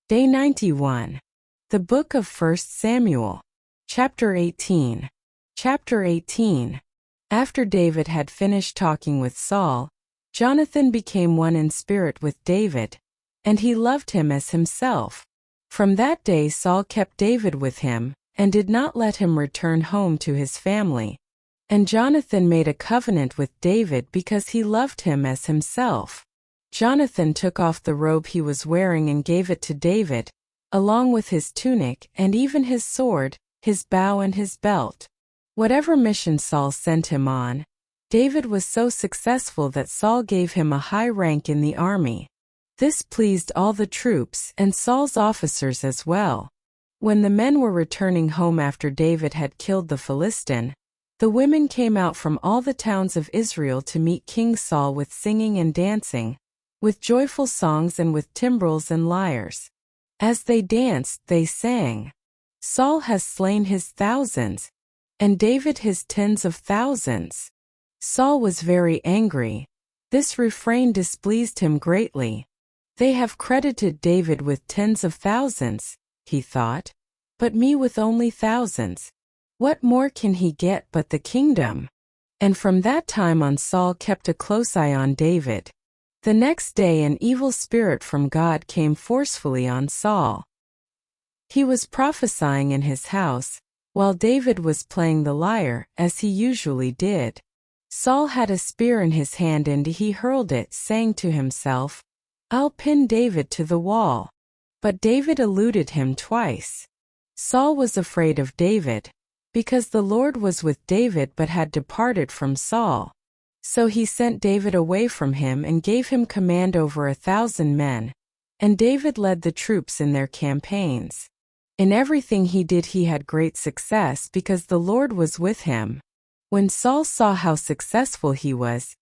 Day 91. The Book of 1 Samuel. Chapter 18. Chapter 18. After David had finished talking with Saul, Jonathan became one in spirit with David, and he loved him as himself. From that day Saul kept David with him, and did not let him return home to his family. And Jonathan made a covenant with David because he loved him as himself. Jonathan took off the robe he was wearing and gave it to David, along with his tunic and even his sword, his bow and his belt. Whatever mission Saul sent him on, David was so successful that Saul gave him a high rank in the army. This pleased all the troops and Saul's officers as well. When the men were returning home after David had killed the Philistine, the women came out from all the towns of Israel to meet King Saul with singing and dancing, with joyful songs and with timbrels and lyres. As they danced, they sang, "Saul has slain his thousands, and David his tens of thousands." Saul was very angry. This refrain displeased him greatly. "They have credited David with tens of thousands," he thought, "but me with only thousands. What more can he get but the kingdom?" And from that time on Saul kept a close eye on David. The next day an evil spirit from God came forcefully on Saul. He was prophesying in his house, while David was playing the lyre, as he usually did. Saul had a spear in his hand and he hurled it, saying to himself, "I'll pin David to the wall." But David eluded him twice. Saul was afraid of David, because the Lord was with David but had departed from Saul. So he sent David away from him and gave him command over 1,000 men, and David led the troops in their campaigns. In everything he did he had great success because the Lord was with him. When Saul saw how successful he was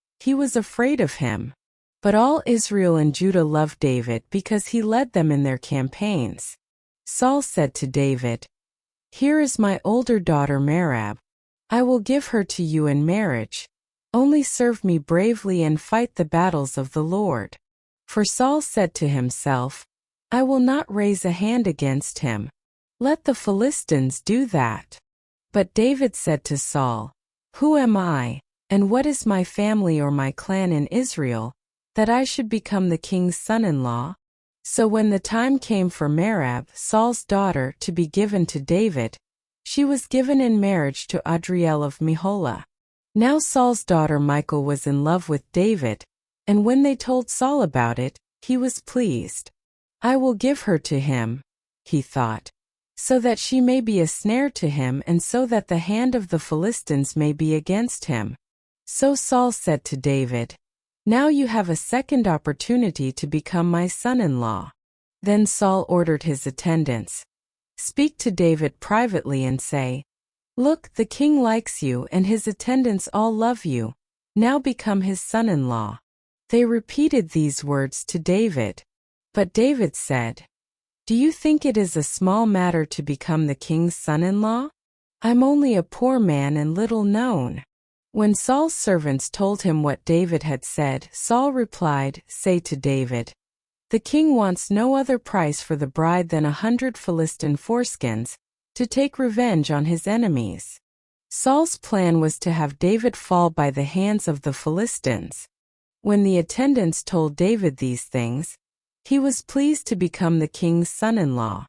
afraid of him. But all Israel and Judah loved David because he led them in their campaigns. Saul said to David, "Here is my older daughter Merab. I will give her to you in marriage. Only serve me bravely and fight the battles of the Lord." For Saul said to himself, "I will not raise a hand against him. Let the Philistines do that." But David said to Saul, "Who am I, and what is my family or my clan in Israel, that I should become the king's son-in-law?" So when the time came for Merab, Saul's daughter, to be given to David, she was given in marriage to Adriel of Meholah. Now Saul's daughter Michal was in love with David, and when they told Saul about it, he was pleased. "I will give her to him," he thought, "so that she may be a snare to him and so that the hand of the Philistines may be against him." So Saul said to David, "Now you have a second opportunity to become my son-in-law." Then Saul ordered his attendants, "Speak to David privately and say, 'Look, the king likes you and his attendants all love you. Now become his son-in-law.'" They repeated these words to David. But David said, "Do you think it is a small matter to become the king's son-in-law? I'm only a poor man and little known." When Saul's servants told him what David had said, Saul replied, "Say to David, 'The king wants no other price for the bride than 100 Philistine foreskins, to take revenge on his enemies.'" Saul's plan was to have David fall by the hands of the Philistines. When the attendants told David these things, he was pleased to become the king's son-in-law.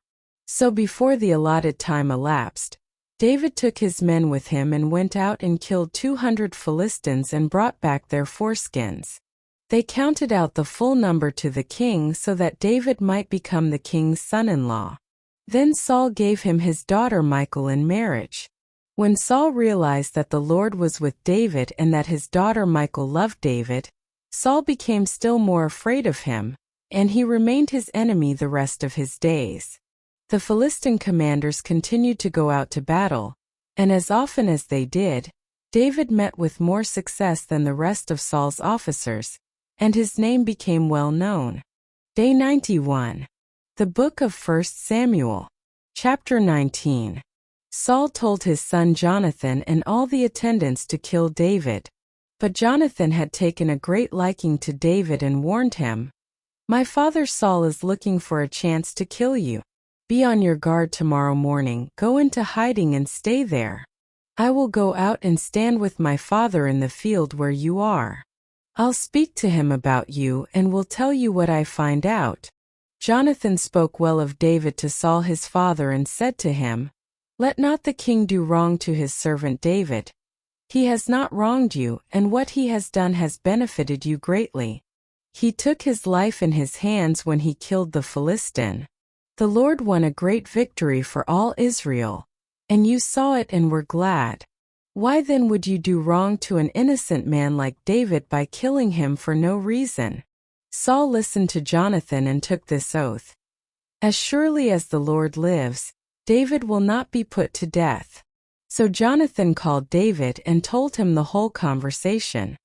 So before the allotted time elapsed, David took his men with him and went out and killed 200 Philistines and brought back their foreskins. They counted out the full number to the king so that David might become the king's son-in-law. Then Saul gave him his daughter Michal in marriage. When Saul realized that the Lord was with David and that his daughter Michal loved David, Saul became still more afraid of him, and he remained his enemy the rest of his days. The Philistine commanders continued to go out to battle, and as often as they did, David met with more success than the rest of Saul's officers, and his name became well known. Day 91. The Book of 1 Samuel. Chapter 19. Saul told his son Jonathan and all the attendants to kill David. But Jonathan had taken a great liking to David and warned him, My father Saul is looking for a chance to kill you. Be on your guard tomorrow morning, go into hiding and stay there. I will go out and stand with my father in the field where you are. I'll speak to him about you and will tell you what I find out." Jonathan spoke well of David to Saul his father and said to him, "Let not the king do wrong to his servant David. He has not wronged you, and what he has done has benefited you greatly. He took his life in his hands when he killed the Philistine. The Lord won a great victory for all Israel, and you saw it and were glad. Why then would you do wrong to an innocent man like David by killing him for no reason?" Saul listened to Jonathan and took this oath: "As surely as the Lord lives, David will not be put to death." So Jonathan called David and told him the whole conversation.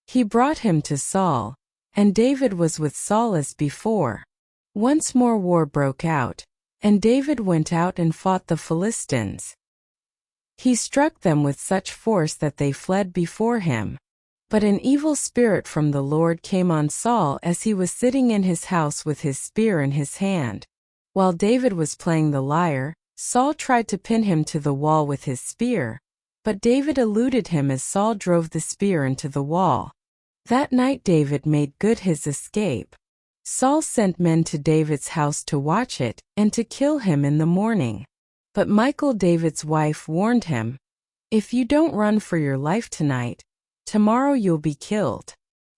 He brought him to Saul, and David was with Saul as before. Once more war broke out, and David went out and fought the Philistines. He struck them with such force that they fled before him. But an evil spirit from the Lord came on Saul as he was sitting in his house with his spear in his hand. While David was playing the lyre, Saul tried to pin him to the wall with his spear, but David eluded him as Saul drove the spear into the wall. That night David made good his escape. Saul sent men to David's house to watch it and to kill him in the morning. But Michal, David's wife, warned him, "If you don't run for your life tonight, tomorrow you'll be killed."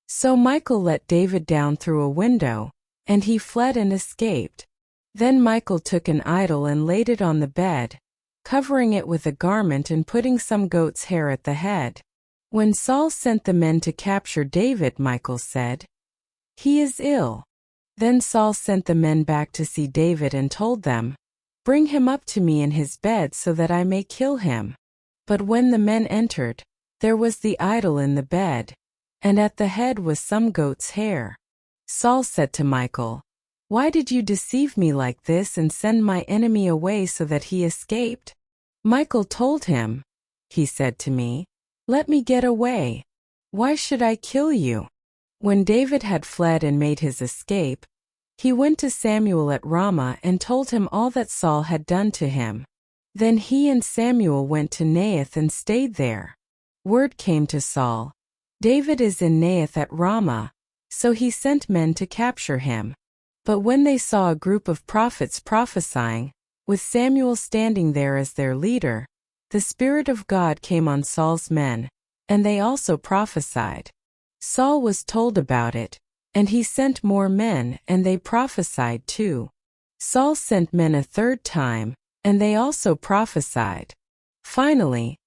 So Michal let David down through a window, and he fled and escaped. Then Michal took an idol and laid it on the bed, covering it with a garment and putting some goat's hair at the head. When Saul sent the men to capture David, Michal said, "He is ill." Then Saul sent the men back to see David and told them, "Bring him up to me in his bed so that I may kill him." But when the men entered, there was the idol in the bed, and at the head was some goat's hair. Saul said to Michal, "Why did you deceive me like this and send my enemy away so that he escaped?" Michal told him, "He said to me, 'Let me get away. Why should I kill you?'" When David had fled and made his escape, he went to Samuel at Ramah and told him all that Saul had done to him. Then he and Samuel went to Naioth and stayed there. Word came to Saul, "David is in Naioth at Ramah," so he sent men to capture him. But when they saw a group of prophets prophesying, with Samuel standing there as their leader, the Spirit of God came on Saul's men, and they also prophesied. Saul was told about it, and he sent more men, and they prophesied too. Saul sent men a third time, and they also prophesied. Finally,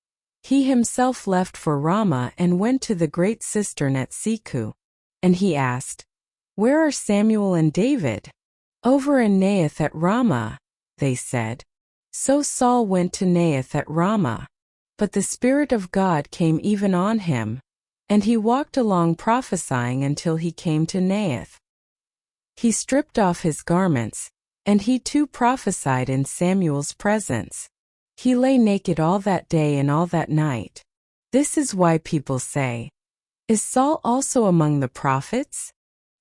he himself left for Ramah and went to the great cistern at Seku. And he asked, "Where are Samuel and David?" "Over in Naioth at Ramah," they said. So Saul went to Naioth at Ramah. But the Spirit of God came even on him, and he walked along prophesying until he came to Naioth. He stripped off his garments, and he too prophesied in Samuel's presence. He lay naked all that day and all that night. This is why people say, "Is Saul also among the prophets?"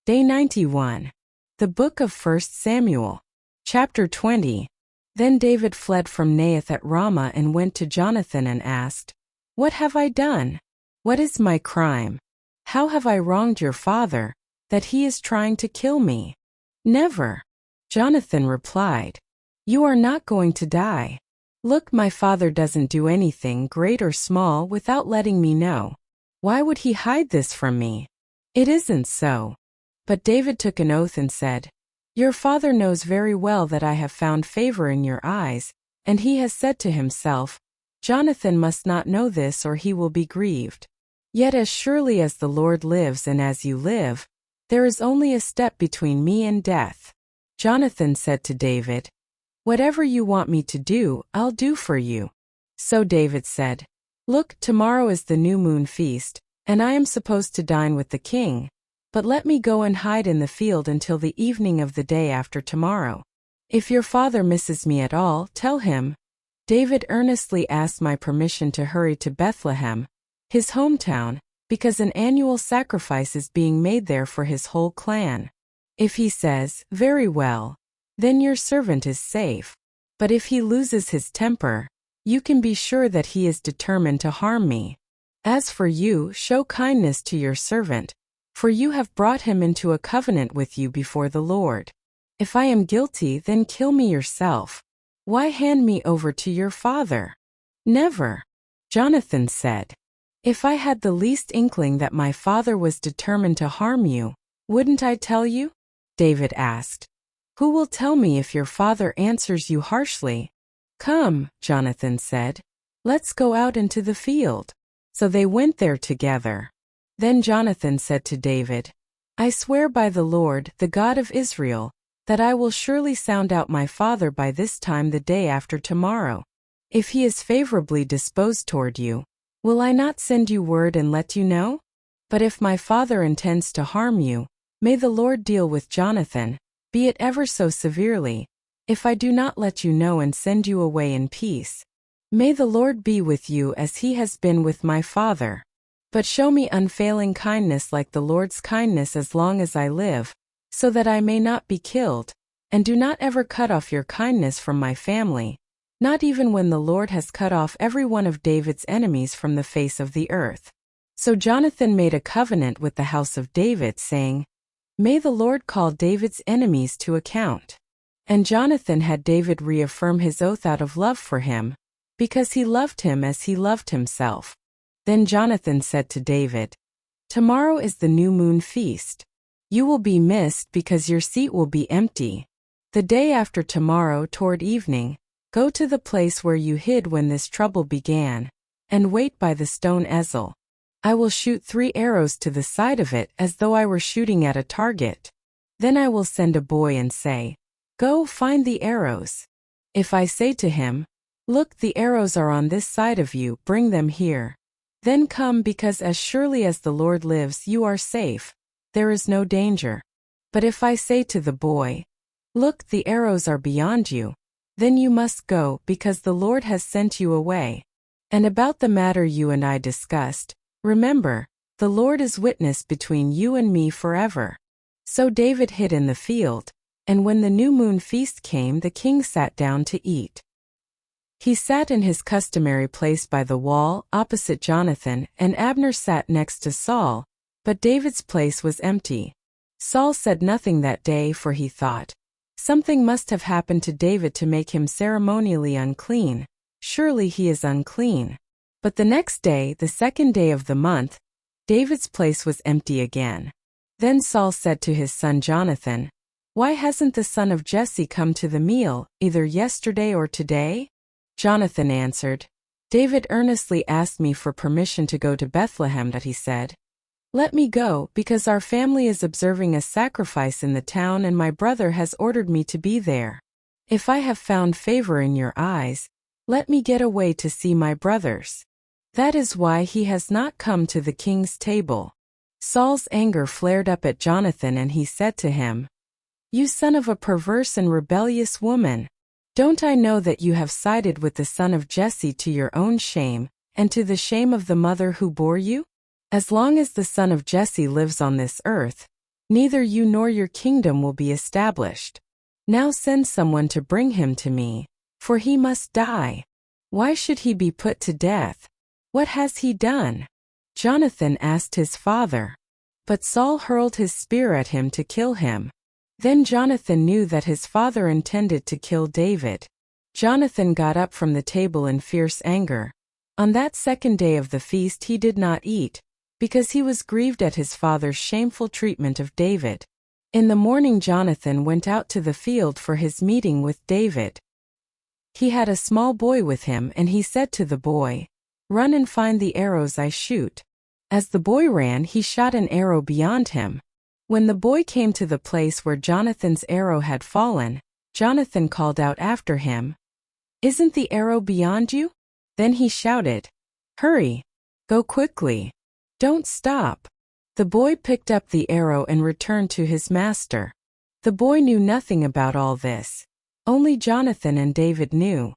Day 91. The Book of 1 Samuel. Chapter 20. Then David fled from Naioth at Ramah and went to Jonathan and asked, "What have I done? What is my crime? How have I wronged your father, that he is trying to kill me?" "Never." Jonathan replied, "You are not going to die. Look, my father doesn't do anything, great or small, without letting me know. Why would he hide this from me? It isn't so." But David took an oath and said, "Your father knows very well that I have found favor in your eyes, and he has said to himself, 'Jonathan must not know this or he will be grieved.' Yet as surely as the Lord lives and as you live, there is only a step between me and death." Jonathan said to David, "Whatever you want me to do, I'll do for you." So David said, "Look, tomorrow is the new moon feast, and I am supposed to dine with the king. But let me go and hide in the field until the evening of the day after tomorrow. If your father misses me at all, tell him." David earnestly asked my permission to hurry to Bethlehem, his hometown, because an annual sacrifice is being made there for his whole clan. If he says, "Very well," then your servant is safe. But if he loses his temper, you can be sure that he is determined to harm me. As for you, show kindness to your servant, for you have brought him into a covenant with you before the Lord. If I am guilty, then kill me yourself. Why hand me over to your father? Never. Jonathan said, If I had the least inkling that my father was determined to harm you, wouldn't I tell you? David asked. Who will tell me if your father answers you harshly? Come, Jonathan said. Let's go out into the field. So they went there together. Then Jonathan said to David, I swear by the Lord, the God of Israel, that I will surely sound out my father by this time the day after tomorrow. If he is favorably disposed toward you, will I not send you word and let you know? But if my father intends to harm you, may the Lord deal with Jonathan, be it ever so severely, if I do not let you know and send you away in peace. May the Lord be with you as he has been with my father. But show me unfailing kindness like the Lord's kindness as long as I live, so that I may not be killed, and do not ever cut off your kindness from my family, not even when the Lord has cut off every one of David's enemies from the face of the earth. So Jonathan made a covenant with the house of David, saying, May the Lord call David's enemies to account. And Jonathan had David reaffirm his oath out of love for him, because he loved him as he loved himself. Then Jonathan said to David, Tomorrow is the new moon feast. You will be missed because your seat will be empty. The day after tomorrow toward evening, go to the place where you hid when this trouble began, and wait by the stone Ezel. I will shoot 3 arrows to the side of it as though I were shooting at a target. Then I will send a boy and say, Go find the arrows. If I say to him, Look, the arrows are on this side of you, bring them here. Then come, because as surely as the Lord lives you are safe, there is no danger. But if I say to the boy, Look, the arrows are beyond you, then you must go, because the Lord has sent you away. And about the matter you and I discussed, remember, the Lord is witness between you and me forever. So David hid in the field, and when the new moon feast came, the king sat down to eat. He sat in his customary place by the wall, opposite Jonathan, and Abner sat next to Saul, but David's place was empty. Saul said nothing that day, for he thought, Something must have happened to David to make him ceremonially unclean. Surely he is unclean. But the next day, the 2nd day of the month, David's place was empty again. Then Saul said to his son Jonathan, Why hasn't the son of Jesse come to the meal, either yesterday or today? Jonathan answered, David earnestly asked me for permission to go to Bethlehem, that he said, Let me go, because our family is observing a sacrifice in the town and my brother has ordered me to be there. If I have found favor in your eyes, let me get away to see my brothers. That is why he has not come to the king's table. Saul's anger flared up at Jonathan, and he said to him, You son of a perverse and rebellious woman! Don't I know that you have sided with the son of Jesse to your own shame, and to the shame of the mother who bore you? As long as the son of Jesse lives on this earth, neither you nor your kingdom will be established. Now send someone to bring him to me, for he must die. Why should he be put to death? What has he done? Jonathan asked his father. But Saul hurled his spear at him to kill him. Then Jonathan knew that his father intended to kill David. Jonathan got up from the table in fierce anger. On that 2nd day of the feast he did not eat, because he was grieved at his father's shameful treatment of David. In the morning Jonathan went out to the field for his meeting with David. He had a small boy with him, and he said to the boy, Run and find the arrows I shoot. As the boy ran, he shot an arrow beyond him. When the boy came to the place where Jonathan's arrow had fallen, Jonathan called out after him, Isn't the arrow beyond you? Then he shouted, Hurry! Go quickly! Don't stop! The boy picked up the arrow and returned to his master. The boy knew nothing about all this. Only Jonathan and David knew.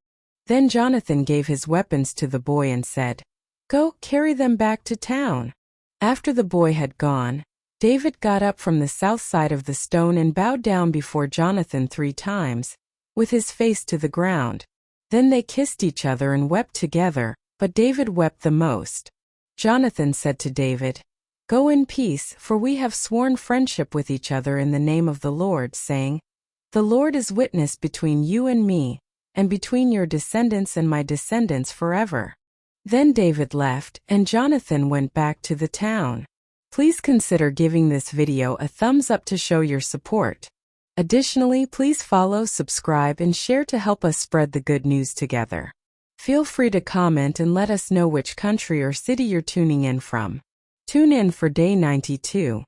Then Jonathan gave his weapons to the boy and said, Go, carry them back to town. After the boy had gone, David got up from the south side of the stone and bowed down before Jonathan 3 times, with his face to the ground. Then they kissed each other and wept together, but David wept the most. Jonathan said to David, "Go in peace, for we have sworn friendship with each other in the name of the Lord, saying, 'The Lord is witness between you and me, and between your descendants and my descendants forever.'" Then David left, and Jonathan went back to the town. Please consider giving this video a thumbs up to show your support. Additionally, please follow, subscribe, and share to help us spread the good news together. Feel free to comment and let us know which country or city you're tuning in from. Tune in for day 92.